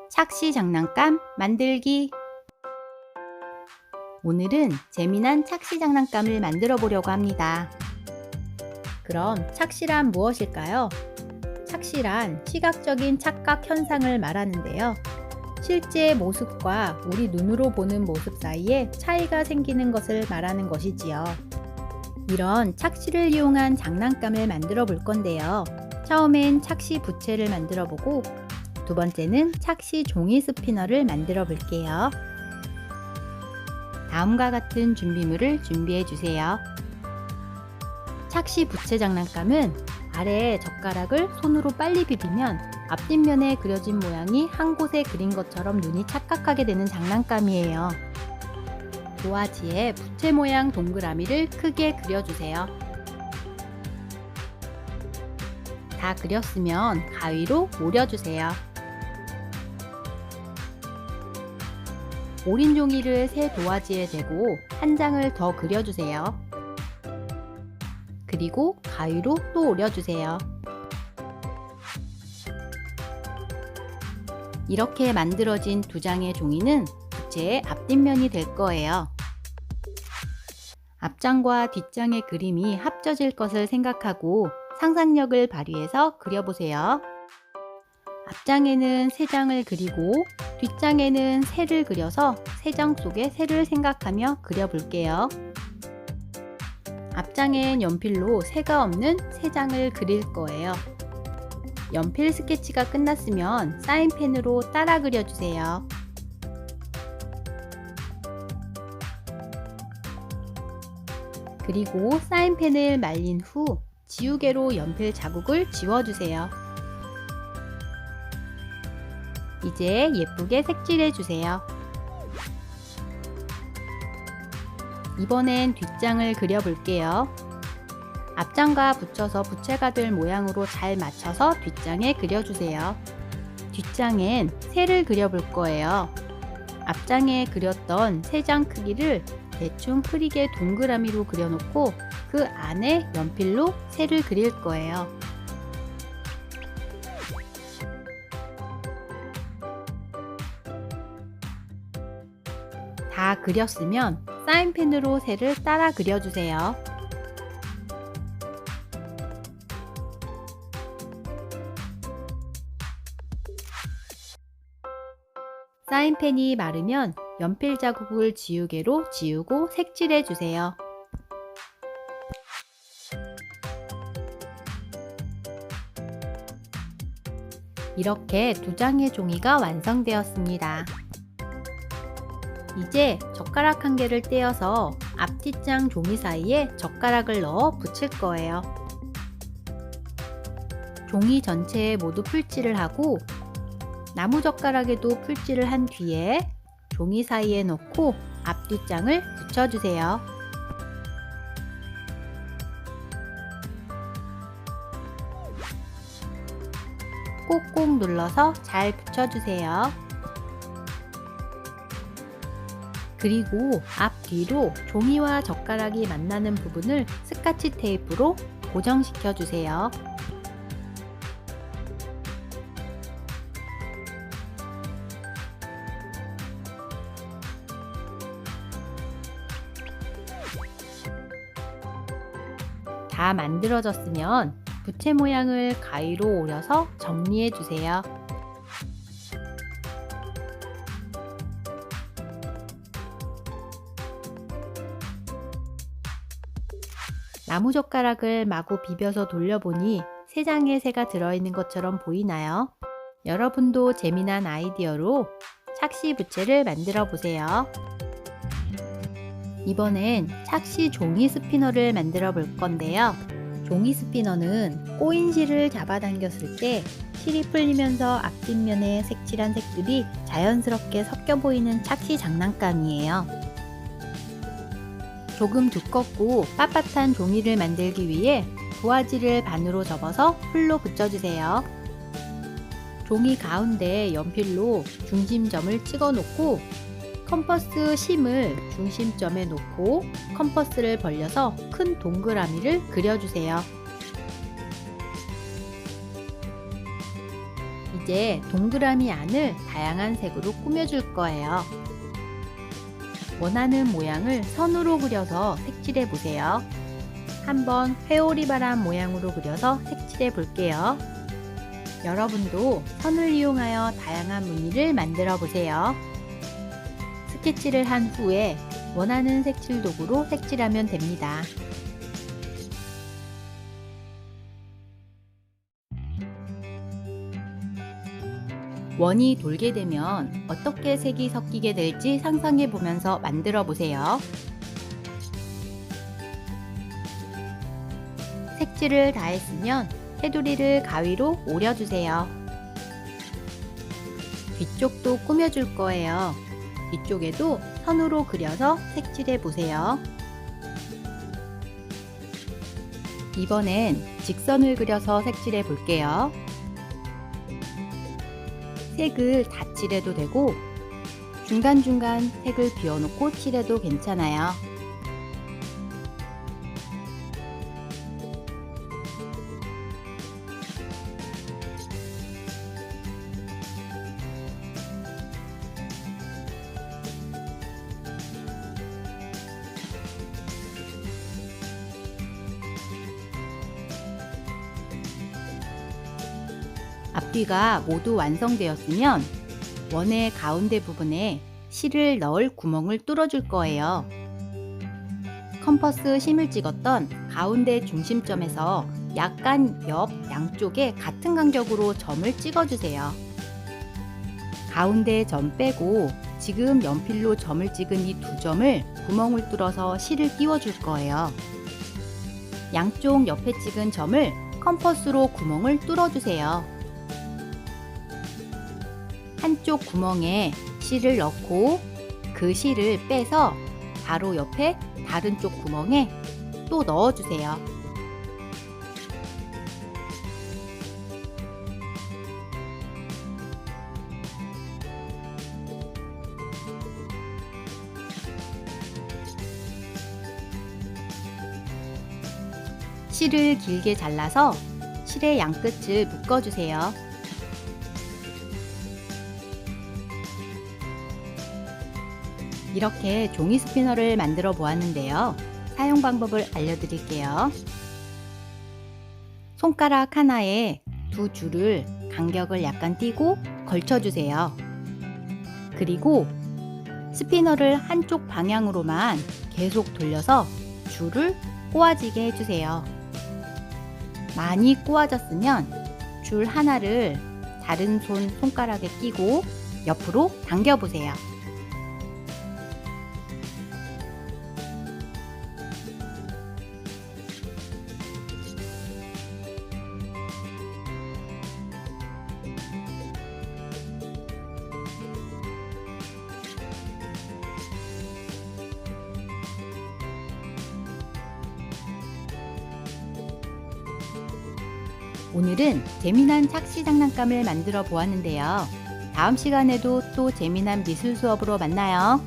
착시 장난감 만들기. 오늘은 재미난 착시 장난감을 만들어 보려고 합니다. 그럼 착시란 무엇일까요? 착시란 시각적인 착각 현상을 말하는데요. 실제 모습과 우리 눈으로 보는 모습 사이에 차이가 생기는 것을 말하는 것이지요. 이런 착시를 이용한 장난감을 만들어 볼 건데요. 처음엔 착시 부채를 만들어 보고 두 번째는 착시 종이 스피너를 만들어 볼게요. 다음과 같은 준비물을 준비해 주세요. 착시 부채 장난감은 아래에 젓가락을 손으로 빨리 비비면 앞뒷면에 그려진 모양이 한 곳에 그린 것처럼 눈이 착각하게 되는 장난감이에요. 도화지에 부채 모양 동그라미를 크게 그려주세요. 다 그렸으면 가위로 오려주세요. 오린 종이를 새 도화지에 대고 한 장을 더 그려주세요. 그리고 가위로 또 오려주세요. 이렇게 만들어진 두 장의 종이는 부채의 앞뒷면이 될 거예요. 앞장과 뒷장의 그림이 합쳐질 것을 생각하고 상상력을 발휘해서 그려보세요. 앞장에는 세 장을 그리고 뒷장에는 새를 그려서 세 장 속에 새를 생각하며 그려볼게요. 앞장엔 연필로 새가 없는 세 장을 그릴 거예요. 연필 스케치가 끝났으면 사인펜으로 따라 그려주세요. 그리고 사인펜을 말린 후 지우개로 연필 자국을 지워주세요. 이제 예쁘게 색칠해 주세요. 이번엔 뒷장을 그려볼게요. 앞장과 붙여서 부채가 될 모양으로 잘 맞춰서 뒷장에 그려주세요. 뒷장엔 새를 그려볼 거예요. 앞장에 그렸던 세 장 크기를 대충 흐리게 동그라미로 그려놓고 그 안에 연필로 새를 그릴 거예요. 다 그렸으면 사인펜으로 새를 따라 그려주세요. 사인펜이 마르면 연필 자국을 지우개로 지우고 색칠해 주세요. 이렇게 두 장의 종이가 완성되었습니다. 이제 젓가락 한 개를 떼어서 앞뒷장 종이 사이에 젓가락을 넣어 붙일 거예요. 종이 전체에 모두 풀칠을 하고 나무젓가락에도 풀칠을 한 뒤에 종이 사이에 넣고 앞뒷장을 붙여주세요. 꾹꾹 눌러서 잘 붙여주세요. 그리고 앞뒤로 종이와 젓가락이 만나는 부분을 스카치 테이프로 고정시켜 주세요. 다 만들어졌으면 부채 모양을 가위로 오려서 정리해 주세요. 나무젓가락을 마구 비벼서 돌려보니 세 장의 새가 들어있는 것처럼 보이나요? 여러분도 재미난 아이디어로 착시 부채를 만들어 보세요. 이번엔 착시 종이 스피너를 만들어 볼 건데요. 종이 스피너는 꼬인 실을 잡아당겼을 때 실이 풀리면서 앞뒷면에 색칠한 색들이 자연스럽게 섞여 보이는 착시 장난감이에요. 조금 두껍고 빳빳한 종이를 만들기 위해 도화지를 반으로 접어서 풀로 붙여주세요. 종이 가운데 연필로 중심점을 찍어 놓고 컴퍼스 심을 중심점에 놓고 컴퍼스를 벌려서 큰 동그라미를 그려주세요. 이제 동그라미 안을 다양한 색으로 꾸며줄 거예요. 원하는 모양을 선으로 그려서 색칠해 보세요. 한번 회오리바람 모양으로 그려서 색칠해 볼게요. 여러분도 선을 이용하여 다양한 무늬를 만들어 보세요. 스케치를 한 후에 원하는 색칠 도구로 색칠하면 됩니다. 원이 돌게 되면 어떻게 색이 섞이게 될지 상상해 보면서 만들어 보세요. 색칠을 다 했으면 테두리를 가위로 오려주세요. 뒤쪽도 꾸며줄 거예요. 뒤쪽에도 선으로 그려서 색칠해 보세요. 이번엔 직선을 그려서 색칠해 볼게요. 색을 다 칠해도 되고 중간중간 색을 비워놓고 칠해도 괜찮아요. 앞뒤가 모두 완성되었으면 원의 가운데 부분에 실을 넣을 구멍을 뚫어줄 거예요. 컴퍼스 심을 찍었던 가운데 중심점에서 약간 옆 양쪽에 같은 간격으로 점을 찍어주세요. 가운데 점 빼고 지금 연필로 점을 찍은 이 두 점을 구멍을 뚫어서 실을 끼워줄 거예요. 양쪽 옆에 찍은 점을 컴퍼스로 구멍을 뚫어주세요. 한쪽 구멍에 실을 넣고 그 실을 빼서 바로 옆에 다른 쪽 구멍에 또 넣어주세요. 실을 길게 잘라서 실의 양끝을 묶어주세요. 이렇게 종이 스피너를 만들어 보았는데요. 사용 방법을 알려드릴게요. 손가락 하나에 두 줄을 간격을 약간 띄고 걸쳐주세요. 그리고 스피너를 한쪽 방향으로만 계속 돌려서 줄을 꼬아지게 해주세요. 많이 꼬아졌으면 줄 하나를 다른 손가락에 끼고 옆으로 당겨보세요. 오늘은 재미난 착시 장난감을 만들어 보았는데요. 다음 시간에도 또 재미난 미술 수업으로 만나요.